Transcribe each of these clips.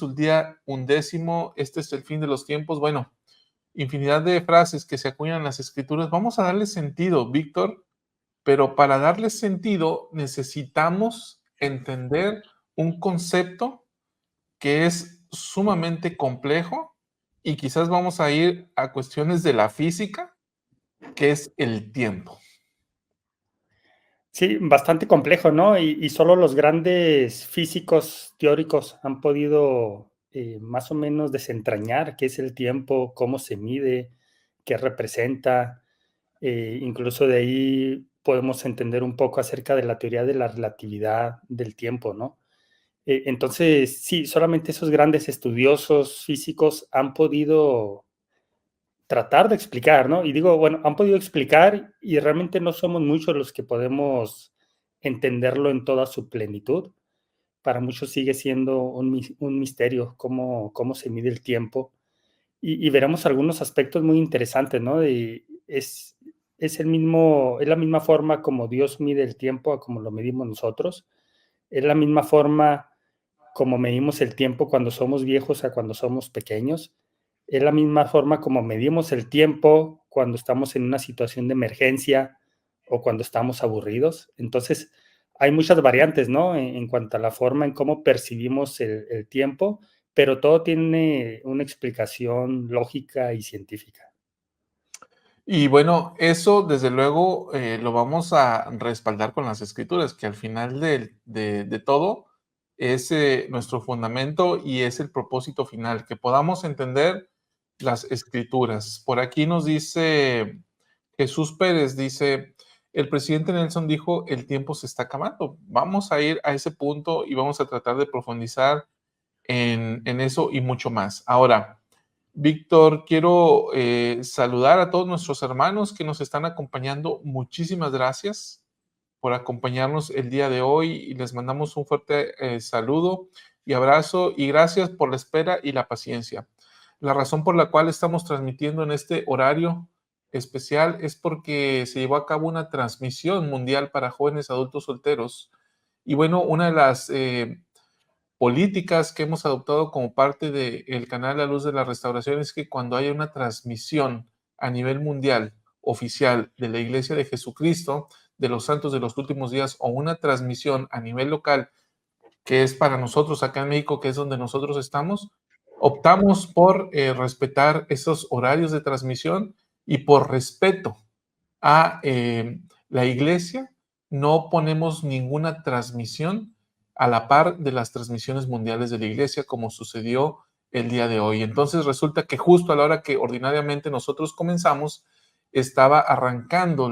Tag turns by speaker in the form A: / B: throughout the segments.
A: el día 11, este es el fin de los tiempos. Bueno, infinidad de frases que se acuñan en las escrituras. Vamos a darle sentido, Víctor, pero para darle sentido necesitamos entender un concepto que es sumamente complejo y quizás vamos a ir a cuestiones de la física, que es el tiempo.
B: Sí, bastante complejo, ¿no? Y solo los grandes físicos teóricos han podido más o menos desentrañar qué es el tiempo, cómo se mide, qué representa. Incluso de ahí podemos entender un poco acerca de la teoría de la relatividad del tiempo, ¿no? Entonces, sí, solamente esos grandes estudiosos físicos han podido tratar de explicar, ¿no? Y digo, bueno, han podido explicar y realmente no somos muchos los que podemos entenderlo en toda su plenitud. Para muchos sigue siendo un misterio cómo se mide el tiempo. Y veremos algunos aspectos muy interesantes, ¿no? Es la misma forma como Dios mide el tiempo a como lo medimos nosotros. Es la misma forma como medimos el tiempo cuando somos viejos a cuando somos pequeños. Es la misma forma como medimos el tiempo cuando estamos en una situación de emergencia o cuando estamos aburridos. Entonces, hay muchas variantes, ¿no? En cuanto a la forma en cómo percibimos el tiempo, pero todo tiene una explicación lógica y científica.
A: Y bueno, eso desde luego lo vamos a respaldar con las escrituras, que al final de todo es nuestro fundamento y es el propósito final, que podamos entender las escrituras. Por aquí nos dice Jesús Pérez, dice, el presidente Nelson dijo, el tiempo se está acabando. Vamos a ir a ese punto y vamos a tratar de profundizar en eso y mucho más. Ahora, Víctor, quiero saludar a todos nuestros hermanos que nos están acompañando. Muchísimas gracias por acompañarnos el día de hoy y les mandamos un fuerte saludo y abrazo y gracias por la espera y la paciencia. La razón por la cual estamos transmitiendo en este horario especial es porque se llevó a cabo una transmisión mundial para jóvenes adultos solteros. Y bueno, una de las políticas que hemos adoptado como parte del canal La Luz de la Restauración es que cuando haya una transmisión a nivel mundial oficial de la Iglesia de Jesucristo, de los santos de los últimos días, o una transmisión a nivel local, que es para nosotros acá en México, que es donde nosotros estamos, optamos por respetar esos horarios de transmisión y por respeto a la iglesia, no ponemos ninguna transmisión a la par de las transmisiones mundiales de la iglesia, como sucedió el día de hoy. Entonces resulta que justo a la hora que ordinariamente nosotros comenzamos, estaba arrancando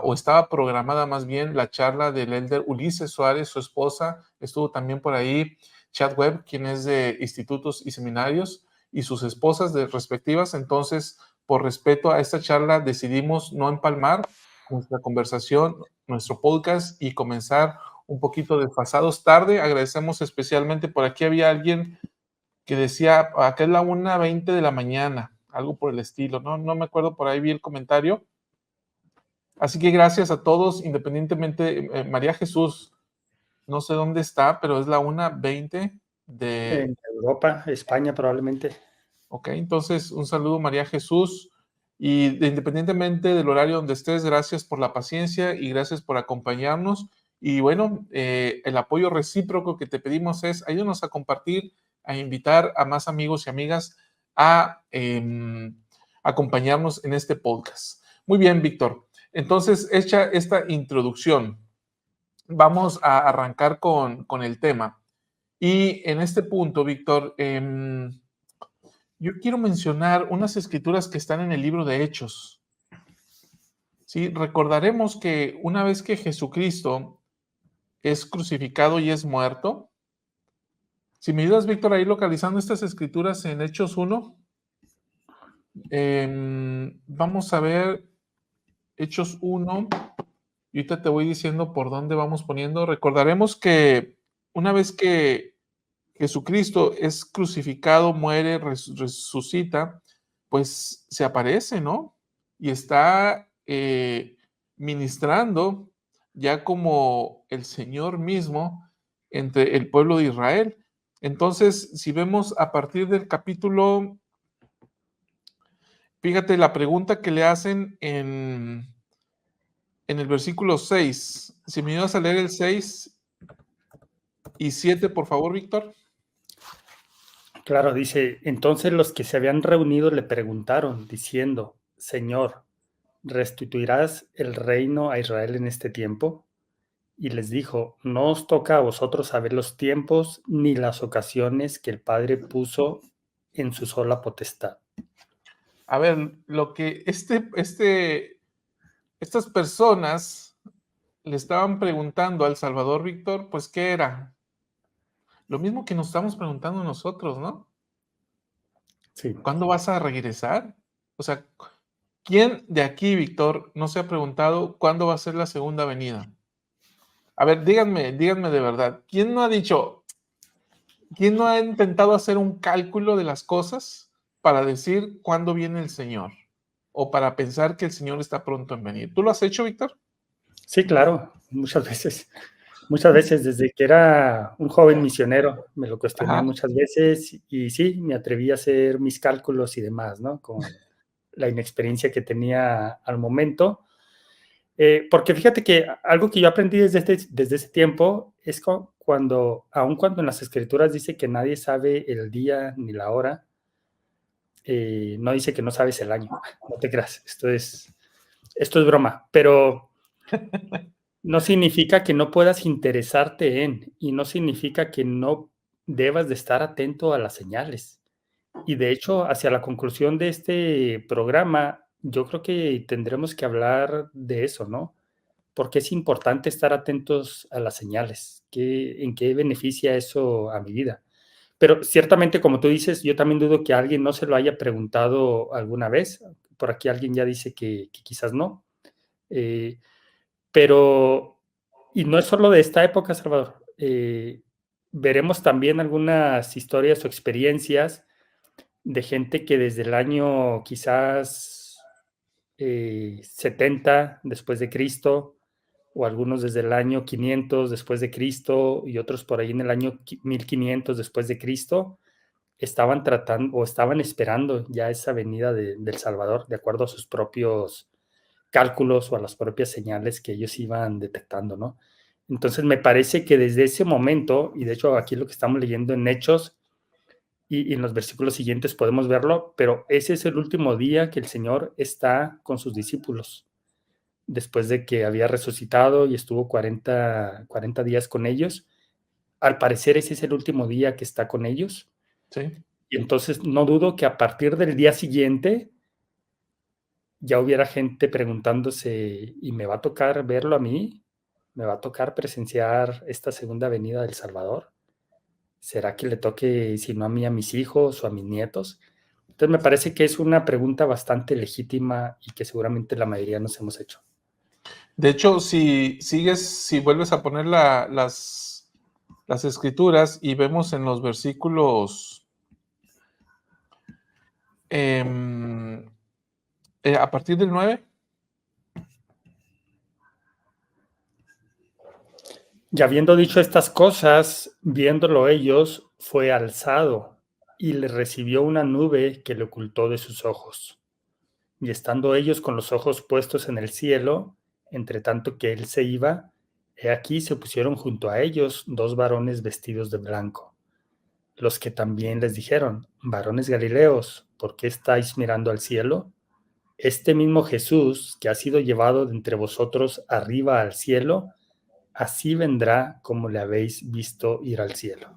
A: o estaba programada más bien la charla del elder Ulises Suárez, su esposa, estuvo también por ahí Chad Webb, quien es de institutos y seminarios, y sus esposas de respectivas. Entonces, por respeto a esta charla, decidimos no empalmar nuestra conversación, nuestro podcast y comenzar un poquito desfasados tarde. Agradecemos especialmente, por aquí había alguien que decía, acá es la 1:20 de la mañana, algo por el estilo, no me acuerdo, por ahí vi el comentario. Así que gracias a todos, independientemente, María Jesús, no sé dónde está, pero es la 1:20 de...
B: En Europa, España probablemente.
A: Ok, entonces un saludo María Jesús y independientemente del horario donde estés, gracias por la paciencia y gracias por acompañarnos. Y bueno, el apoyo recíproco que te pedimos es ayúdanos a compartir, a invitar a más amigos y amigas a acompañarnos en este podcast. Muy bien, Víctor. Entonces, hecha esta introducción, vamos a arrancar con el tema. Y en este punto, Víctor, yo quiero mencionar unas escrituras que están en el libro de Hechos. ¿Sí? Recordaremos que una vez que Jesucristo es crucificado y es muerto, si me ayudas, Víctor, ahí localizando estas escrituras en Hechos 1, vamos a ver Hechos 1, y ahorita te voy diciendo por dónde vamos poniendo. Recordaremos que una vez que Jesucristo es crucificado, muere, resucita, pues se aparece, ¿no? Y está ministrando ya como el Señor mismo entre el pueblo de Israel. Entonces, si vemos a partir del capítulo, fíjate la pregunta que le hacen en el versículo 6. Si me ibas a leer el 6 y 7, por favor, Víctor.
B: Claro, dice, entonces los que se habían reunido le preguntaron, diciendo, Señor, ¿restituirás el reino a Israel en este tiempo? Y les dijo, no os toca a vosotros saber los tiempos ni las ocasiones que el Padre puso en su sola potestad.
A: A ver, lo que estas personas le estaban preguntando al Salvador Víctor, pues, ¿qué era? Lo mismo que nos estamos preguntando nosotros, ¿no?
B: Sí,
A: ¿Cuándo vas a regresar? O sea, ¿quién de aquí, Víctor, no se ha preguntado cuándo va a ser la segunda venida? A ver, díganme de verdad, quién no ha intentado hacer un cálculo de las cosas para decir cuándo viene el Señor? O para pensar que el Señor está pronto en venir. ¿Tú lo has hecho, Víctor?
B: sí, claro, muchas veces desde que era un joven misionero me lo cuestioné
A: Ajá.
B: muchas veces y sí, me atreví a hacer mis cálculos y demás, ¿no? Con la inexperiencia que tenía al momento. Porque fíjate que algo que yo aprendí desde ese tiempo es cuando, aun cuando en las escrituras dice que nadie sabe el día ni la hora, no dice que no sabes el año. No te creas, esto es broma, pero no significa que no puedas interesarte en, y no significa que no debas de estar atento a las señales. Y de hecho, hacia la conclusión de este programa, yo creo que tendremos que hablar de eso, ¿no? Porque es importante estar atentos a las señales, en qué beneficia eso a mi vida. Pero ciertamente, como tú dices, yo también dudo que alguien no se lo haya preguntado alguna vez. Por aquí alguien ya dice que quizás no. Eh, pero, y no es solo de esta época, Salvador. Veremos también algunas historias o experiencias de gente que desde el año quizás 70 después de Cristo, o algunos desde el año 500 después de Cristo y otros por ahí en el año 1500 después de Cristo, estaban tratando o estaban esperando ya esa venida del Salvador, de acuerdo a sus propios cálculos o a las propias señales que ellos iban detectando, ¿no? Entonces me parece que desde ese momento, y de hecho aquí lo que estamos leyendo en Hechos y en los versículos siguientes podemos verlo, pero ese es el último día que el Señor está con sus discípulos, después de que había resucitado y estuvo 40 días con ellos. Al parecer ese es el último día que está con ellos.
A: Sí.
B: Y entonces no dudo que a partir del día siguiente ya hubiera gente preguntándose, ¿y me va a tocar verlo a mí? ¿Me va a tocar presenciar esta segunda venida del Salvador? ¿Será que le toque, si no a mí, a mis hijos o a mis nietos? Entonces me parece que es una pregunta bastante legítima y que seguramente la mayoría nos hemos hecho.
A: De hecho, si vuelves a poner las escrituras y vemos en los versículos, em, a partir del 9.
B: Y habiendo dicho estas cosas, viéndolo ellos, fue alzado y le recibió una nube que le ocultó de sus ojos. Y estando ellos con los ojos puestos en el cielo, entre tanto que él se iba, he aquí se pusieron junto a ellos dos varones vestidos de blanco, los que también les dijeron, varones Galileos, ¿por qué estáis mirando al cielo? Este mismo Jesús que ha sido llevado de entre vosotros arriba al cielo, así vendrá como le habéis visto ir al cielo.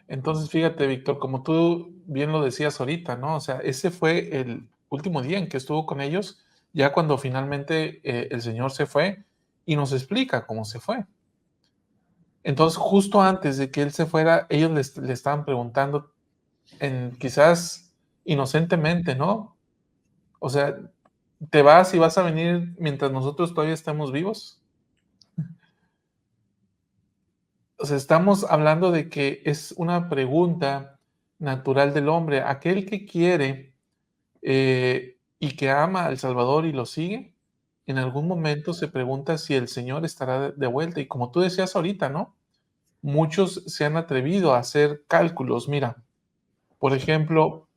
A: Entonces, fíjate, Víctor, como tú bien lo decías ahorita, ¿no? O sea, ese fue el último día en que estuvo con ellos, ya cuando finalmente el Señor se fue y nos explica cómo se fue. Entonces, justo antes de que él se fuera, ellos le estaban preguntando, quizás inocentemente, ¿no? O sea, ¿te vas y vas a venir mientras nosotros todavía estemos vivos? O sea, estamos hablando de que es una pregunta natural del hombre. Aquel que quiere y que ama al Salvador y lo sigue, en algún momento se pregunta si el Señor estará de vuelta. Y como tú decías ahorita, ¿no? muchos se han atrevido a hacer cálculos. Mira, por ejemplo,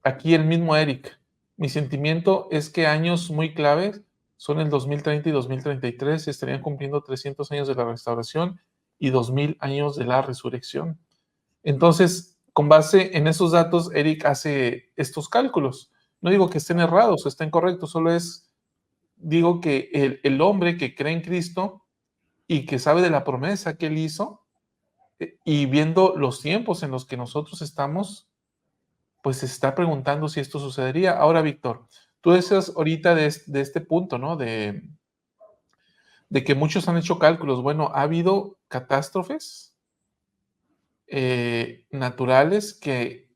A: aquí el mismo Eric. Mi sentimiento es que años muy claves son el 2030 y 2033. Se estarían cumpliendo 300 años de la restauración y 2000 años de la resurrección. Entonces, con base en esos datos, Eric hace estos cálculos. No digo que estén errados o estén correctos, solo digo que el hombre que cree en Cristo y que sabe de la promesa que él hizo, y viendo los tiempos en los que nosotros estamos, pues se está preguntando si esto sucedería. Ahora, Víctor, tú decías ahorita de este punto, ¿no? De que muchos han hecho cálculos. Bueno, ha habido catástrofes naturales que,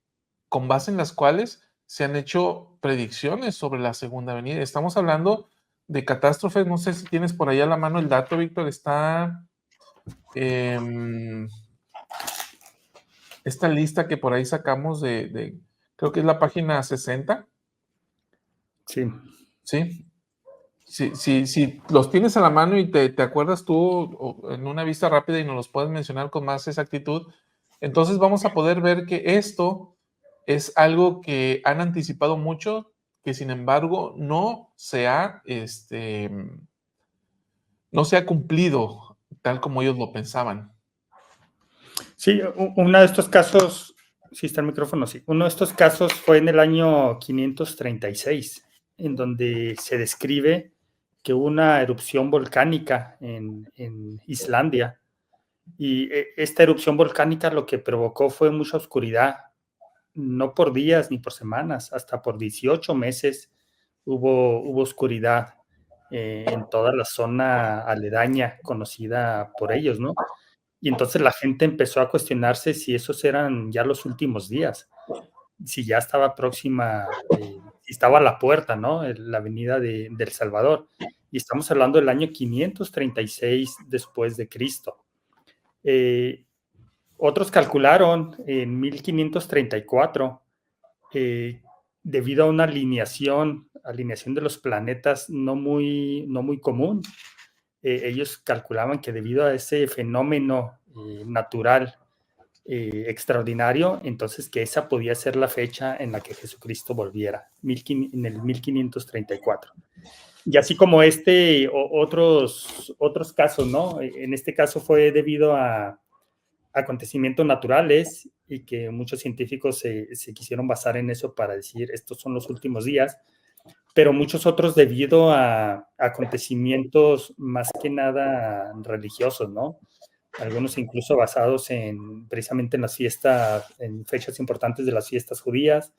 A: con base en las cuales se han hecho predicciones sobre la segunda venida. Estamos hablando de catástrofes, no sé si tienes por ahí a la mano el dato, Víctor, está esta lista que por ahí sacamos creo que es la página 60.
B: Sí.
A: Sí. Si los tienes a la mano y te acuerdas tú en una vista rápida y nos los puedes mencionar con más exactitud, entonces vamos a poder ver que esto es algo que han anticipado mucho, que sin embargo no se ha cumplido tal como ellos lo pensaban.
B: Sí, uno de estos casos, sí está el micrófono, sí. Uno de estos casos fue en el año 536, en donde se describe que hubo una erupción volcánica en Islandia. Y esta erupción volcánica lo que provocó fue mucha oscuridad, no por días ni por semanas, hasta por 18 meses hubo oscuridad en toda la zona aledaña conocida por ellos, ¿no? Y entonces la gente empezó a cuestionarse si esos eran ya los últimos días, si ya estaba próxima, si estaba a la puerta, ¿no? La venida de El Salvador. Y estamos hablando del año 536 después de Cristo. Otros calcularon en 1534, debido a una alineación de los planetas no muy común, ellos calculaban que debido a ese fenómeno natural extraordinario, entonces que esa podía ser la fecha en la que Jesucristo volviera, en el 1534. Y así como otros casos, ¿no? En este caso fue debido a acontecimientos naturales y que muchos científicos se quisieron basar en eso para decir estos son los últimos días, pero muchos otros debido a acontecimientos más que nada religiosos, ¿no? Algunos incluso basados precisamente en las fiestas, en fechas importantes de las fiestas judías,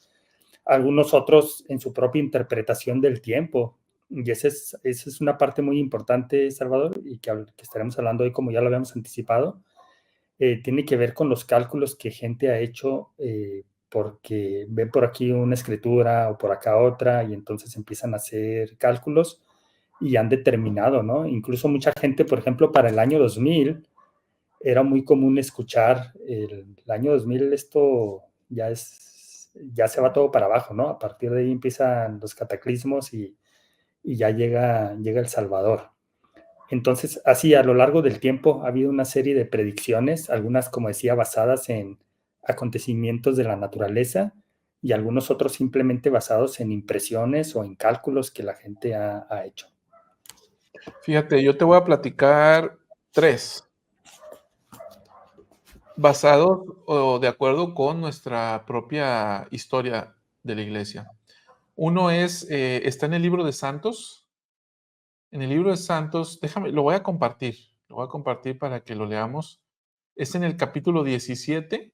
B: algunos otros en su propia interpretación del tiempo. Y esa es una parte muy importante, Salvador, y que estaremos hablando hoy, como ya lo habíamos anticipado. Tiene que ver con los cálculos que gente ha hecho porque ven por aquí una escritura o por acá otra y entonces empiezan a hacer cálculos y han determinado, ¿no? Incluso mucha gente, por ejemplo, para el año 2000, era muy común escuchar el año 2000, esto ya se va todo para abajo, ¿no? A partir de ahí empiezan los cataclismos y ya llega El Salvador. Entonces, así a lo largo del tiempo ha habido una serie de predicciones, algunas, como decía, basadas en acontecimientos de la naturaleza y algunos otros simplemente basados en impresiones o en cálculos que la gente ha hecho.
A: Fíjate, yo te voy a platicar 3, basados o de acuerdo con nuestra propia historia de la iglesia. Uno está en el libro de Santos. En el libro de Santos, lo voy a compartir para que lo leamos. Es en el capítulo 17,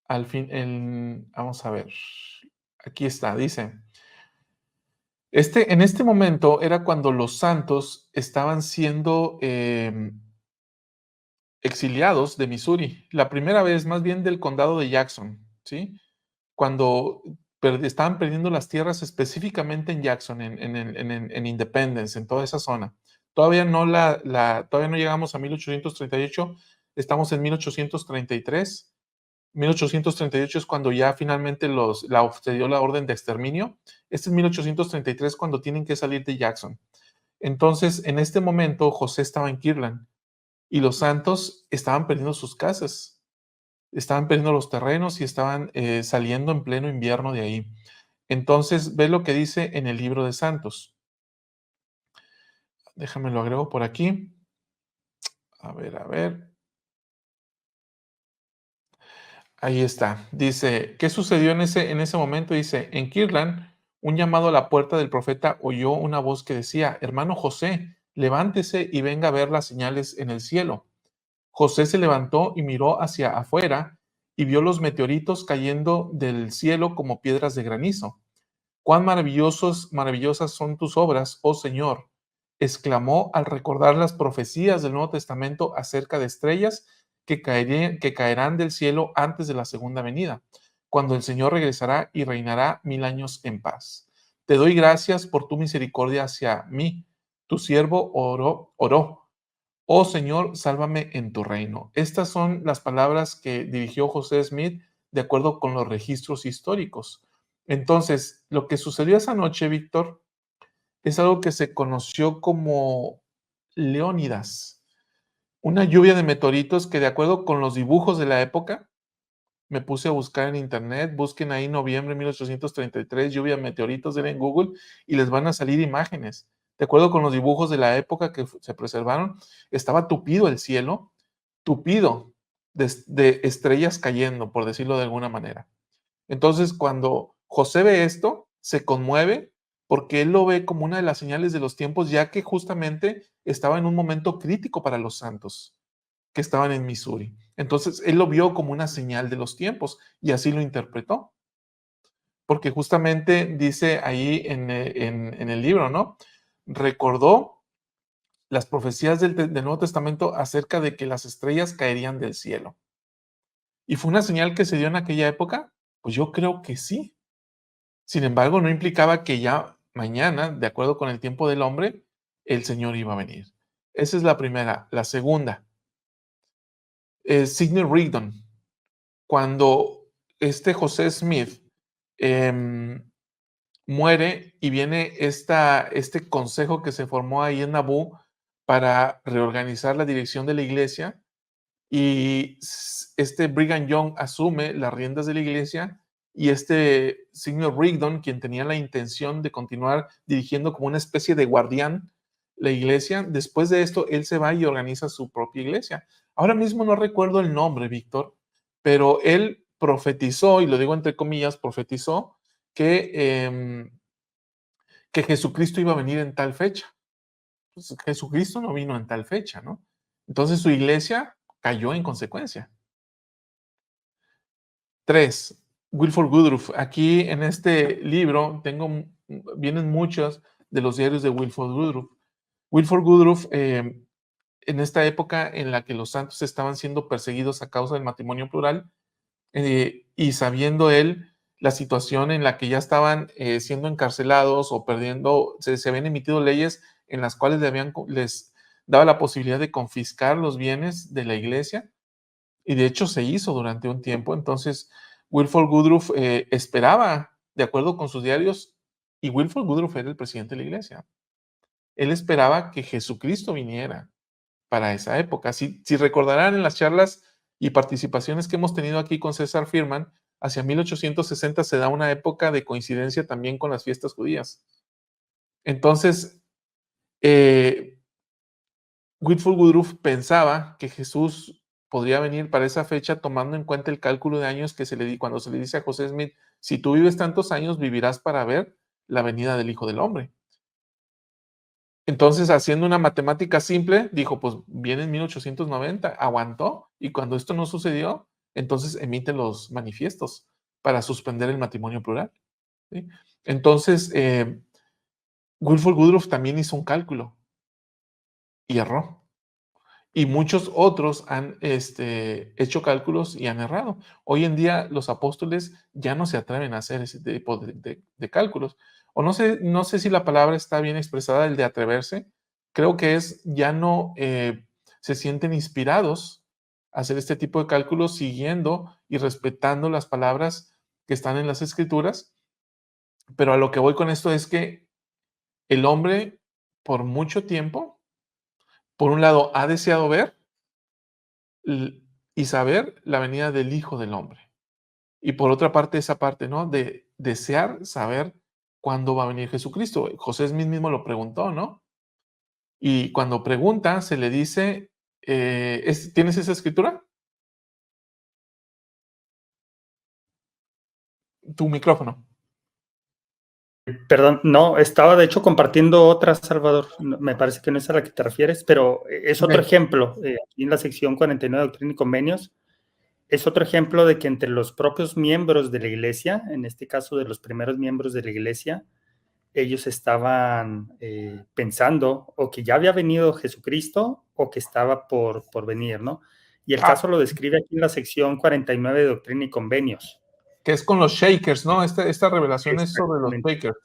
A: al fin, vamos a ver, aquí está, dice, en este momento era cuando los santos estaban siendo exiliados de Missouri, la primera vez más bien del condado de Jackson, ¿sí? Cuando estaban perdiendo las tierras específicamente en Jackson, en Independence, en toda esa zona. Todavía no todavía no llegamos a 1838, estamos en 1833. 1838 es cuando ya finalmente se dio la orden de exterminio. Este es 1833 cuando tienen que salir de Jackson. Entonces, en este momento, José estaba en Kirtland y los santos estaban perdiendo sus casas, estaban perdiendo los terrenos y estaban saliendo en pleno invierno de ahí. Entonces, ve lo que dice en el libro de Santos. Déjame lo agrego por aquí. A ver, a ver. Ahí está. Dice, ¿qué sucedió en ese momento? Dice, en Kirtland, un llamado a la puerta del profeta oyó una voz que decía, hermano José, levántese y venga a ver las señales en el cielo. José se levantó y miró hacia afuera y vio los meteoritos cayendo del cielo como piedras de granizo. Cuán maravillosas son tus obras, oh Señor, exclamó al recordar las profecías del Nuevo Testamento acerca de estrellas que caerán del cielo antes de la segunda venida, cuando el Señor regresará y reinará 1000 años en paz. Te doy gracias por tu misericordia hacia mí. Tu siervo oró. Oh Señor, sálvame en tu reino. Estas son las palabras que dirigió José Smith de acuerdo con los registros históricos. Entonces, lo que sucedió esa noche, Víctor, es algo que se conoció como Leónidas, una lluvia de meteoritos que de acuerdo con los dibujos de la época, me puse a buscar en internet, busquen ahí noviembre de 1833, lluvia de meteoritos, den en Google y les van a salir imágenes. De acuerdo con los dibujos de la época que se preservaron, estaba tupido el cielo, tupido de estrellas cayendo, por decirlo de alguna manera. Entonces, cuando José ve esto, se conmueve porque él lo ve como una de las señales de los tiempos, ya que justamente estaba en un momento crítico para los santos que estaban en Missouri. Entonces, él lo vio como una señal de los tiempos y así lo interpretó, porque justamente dice ahí en el libro, ¿no? Recordó las profecías del Nuevo Testamento acerca de que las estrellas caerían del cielo. ¿Y fue una señal que se dio en aquella época? Pues yo creo que sí. Sin embargo, no implicaba que ya mañana, de acuerdo con el tiempo del hombre, el Señor iba a venir. Esa es la primera. La segunda, Sidney Rigdon, cuando este José Smith em, muere y viene este consejo que se formó ahí en Nabú para reorganizar la dirección de la iglesia, y este Brigham Young asume las riendas de la iglesia y este señor Rigdon, quien tenía la intención de continuar dirigiendo como una especie de guardián la iglesia, después de esto él se va y organiza su propia iglesia. Ahora mismo no recuerdo el nombre, Víctor, pero él profetizó, y lo digo entre comillas, profetizó que Jesucristo iba a venir en tal fecha. Pues Jesucristo no vino en tal fecha, ¿no? Entonces su iglesia cayó en consecuencia. 3. Wilford Woodruff. Aquí en este libro vienen muchos de los diarios de Wilford Woodruff. Wilford Woodruff, en esta época en la que los santos estaban siendo perseguidos a causa del matrimonio plural, y sabiendo él la situación en la que ya estaban siendo encarcelados o perdiendo, se habían emitido leyes en las cuales les daba la posibilidad de confiscar los bienes de la iglesia, y de hecho se hizo durante un tiempo. Entonces, Wilford Woodruff esperaba, de acuerdo con sus diarios, y Wilford Woodruff era el presidente de la iglesia. Él esperaba que Jesucristo viniera para esa época. Si recordarán en las charlas y participaciones que hemos tenido aquí con César Firman, hacia 1860 se da una época de coincidencia también con las fiestas judías. Entonces, eh, Whitfield Woodruff pensaba que Jesús podría venir para esa fecha tomando en cuenta el cálculo de años que cuando se le dice a José Smith, si tú vives tantos años, vivirás para ver la venida del Hijo del Hombre. Entonces, haciendo una matemática simple, dijo, pues viene en 1890, aguantó, y cuando esto no sucedió, entonces emite los manifiestos para suspender el matrimonio plural. ¿Sí? Entonces, Wilford Woodruff también hizo un cálculo y erró. Y muchos otros han hecho cálculos y han errado. Hoy en día los apóstoles ya no se atreven a hacer ese tipo de cálculos. O no sé si la palabra está bien expresada, el de atreverse. Creo que ya no se sienten inspirados a hacer este tipo de cálculos siguiendo y respetando las palabras que están en las escrituras. Pero a lo que voy con esto es que el hombre por mucho tiempo, por un lado, ha deseado ver y saber la venida del Hijo del Hombre. Y por otra parte, esa parte, ¿no? De desear saber cuándo va a venir Jesucristo. José Smith mismo lo preguntó, ¿no? Y cuando pregunta, se le dice, ¿tienes esa escritura? Tu micrófono.
B: Perdón, no, estaba de hecho compartiendo otra, Salvador. Me parece que no es a la que te refieres, pero es otro
A: Okay.
B: ejemplo. Aquí en la sección 49 de Doctrina y Convenios, es otro ejemplo de que entre los propios miembros de la iglesia, en este caso de los primeros miembros de la iglesia, ellos estaban pensando o que ya había venido Jesucristo o que estaba por venir, ¿no? Y el
A: Ah,
B: caso lo describe aquí en la sección 49 de Doctrina y Convenios.
A: que es con los Shakers, ¿no? Esta revelación es sobre los
B: Exactamente.
A: Shakers.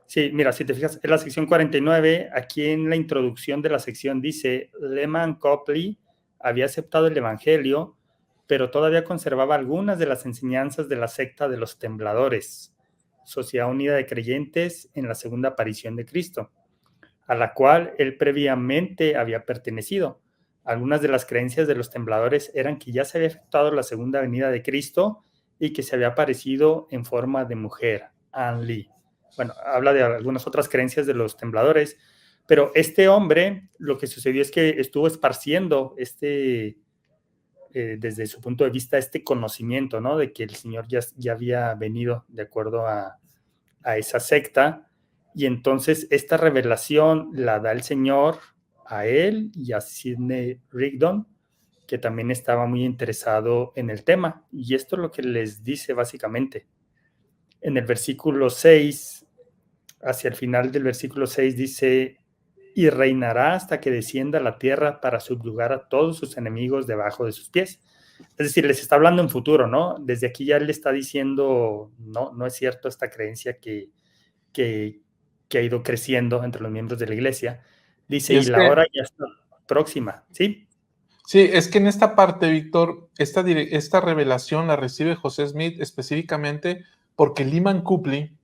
B: Sí, mira, si te fijas, en la sección 49, aquí en la introducción de la sección dice, Lehman Copley había aceptado el Evangelio, pero todavía conservaba algunas de las enseñanzas de la secta de los tembladores, Sociedad Unida de Creyentes en la segunda aparición de Cristo, a la cual él previamente había pertenecido. Algunas de las creencias de los tembladores eran que ya se había efectuado la segunda venida de Cristo y que se había aparecido en forma de mujer, Anne Lee. Bueno, habla de algunas otras creencias de los tembladores, pero este hombre, lo que sucedió es que estuvo esparciendo desde su punto de vista, este conocimiento, ¿no? De que el Señor ya había venido de acuerdo a esa secta, y entonces esta revelación la da el Señor a él y a Sidney Rigdon, que también estaba muy interesado en el tema, y esto es lo que les dice básicamente. En el versículo 6, hacia el final del versículo 6 dice, y reinará hasta que descienda a la tierra para subyugar a todos sus enemigos debajo de sus pies. Es decir, les está hablando en futuro, ¿no? Desde aquí ya le está diciendo, no, no es cierto esta creencia que, que ha ido creciendo entre los miembros de la iglesia. Dice,
A: Y
B: y
A: es
B: la
A: que,
B: hora ya está próxima, ¿sí?
A: sí, es que en esta parte, Víctor, esta revelación la recibe José Smith específicamente porque Lyman Copley,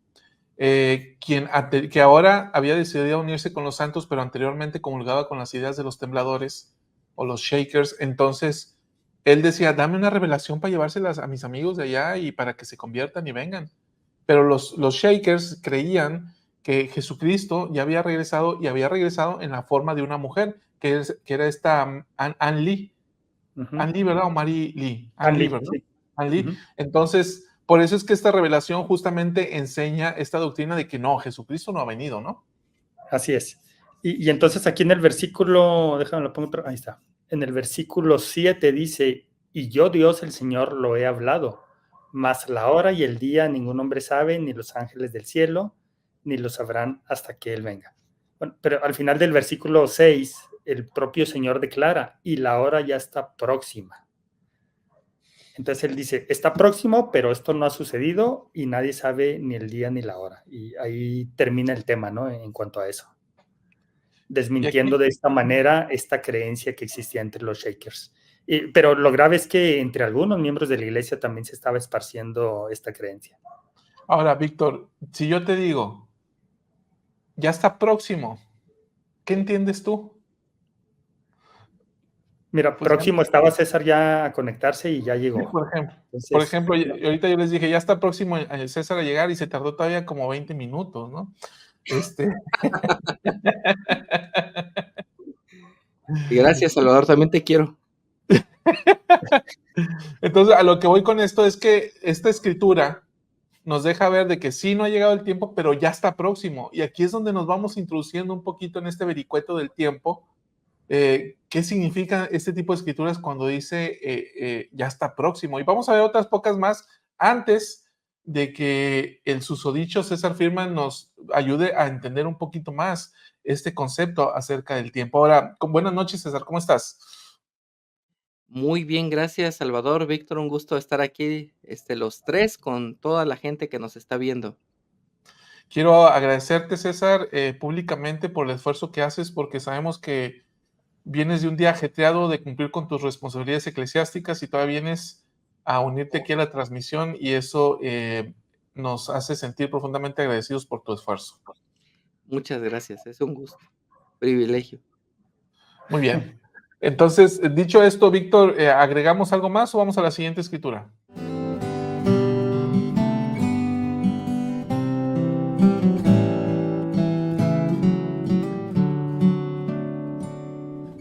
A: que ahora había decidido unirse con los santos, pero anteriormente comulgaba con las ideas de los tembladores o los Shakers, entonces él decía, dame una revelación para llevárselas a mis amigos de allá y para que se conviertan y vengan. Pero los Shakers creían que Jesucristo ya había regresado y había regresado en la forma de una mujer, que era esta Anne Lee.
B: Uh-huh.
A: Anne Lee, ¿verdad? O Mary Lee. Anne Lee,
B: Andy,
A: ¿verdad?
B: sí.
A: Anne Lee.
B: Uh-huh.
A: Entonces, por eso es que esta revelación justamente enseña esta doctrina de que no, Jesucristo no ha venido, ¿no?
B: Así es. Y entonces aquí en el versículo, déjame lo pongo otra, ahí está. En el versículo 7 dice, y yo Dios el Señor lo he hablado, mas la hora y el día ningún hombre sabe, ni los ángeles del cielo, ni lo sabrán hasta que Él venga. Bueno, pero al final del versículo 6, el propio Señor declara, y la hora ya está próxima. Entonces él dice, está próximo, pero esto no ha sucedido y nadie sabe ni el día ni la hora. Y ahí termina el tema, ¿no? En cuanto a eso,
A: Y aquí,
B: desmintiendo de esta manera esta creencia que existía entre los Shakers. Pero lo grave es que entre algunos miembros de la iglesia también se estaba esparciendo esta creencia.
A: ahora, Víctor, si yo te digo, ya está próximo, ¿qué entiendes tú?
B: Mira,
A: Pues ya,
B: próximo estaba César ya a conectarse y ya
A: sí,
B: llegó.
A: por
B: Entonces,
A: ejemplo,
B: no.
A: ahorita yo les dije, ya está próximo el César a llegar y se tardó todavía como 20 minutos, ¿no? Este.
C: Y gracias, Salvador, también te quiero.
A: Entonces, a lo que voy con esto es que esta escritura nos deja ver de que sí, no ha llegado el tiempo, pero ya está próximo. Y aquí es donde nos vamos introduciendo un poquito en este vericueto del tiempo. ¿Qué significa este tipo de escrituras cuando dice ya está próximo? Y vamos a ver otras pocas más antes de que el susodicho César Firman nos ayude a entender un poquito más este concepto acerca del tiempo. Ahora, buenas noches, César, ¿cómo estás?
C: Muy bien, gracias, Salvador, Víctor, un gusto estar aquí, los 3 con toda la gente que nos está viendo.
A: Quiero agradecerte, César, públicamente por el esfuerzo que haces, porque sabemos que vienes de un día ajetreado de cumplir con tus responsabilidades eclesiásticas y todavía vienes a unirte aquí a la transmisión y eso nos hace sentir profundamente agradecidos por tu esfuerzo.
C: Muchas gracias, es un gusto, privilegio.
A: Muy bien. Entonces, dicho esto, Víctor, ¿agregamos algo más o vamos a la siguiente escritura?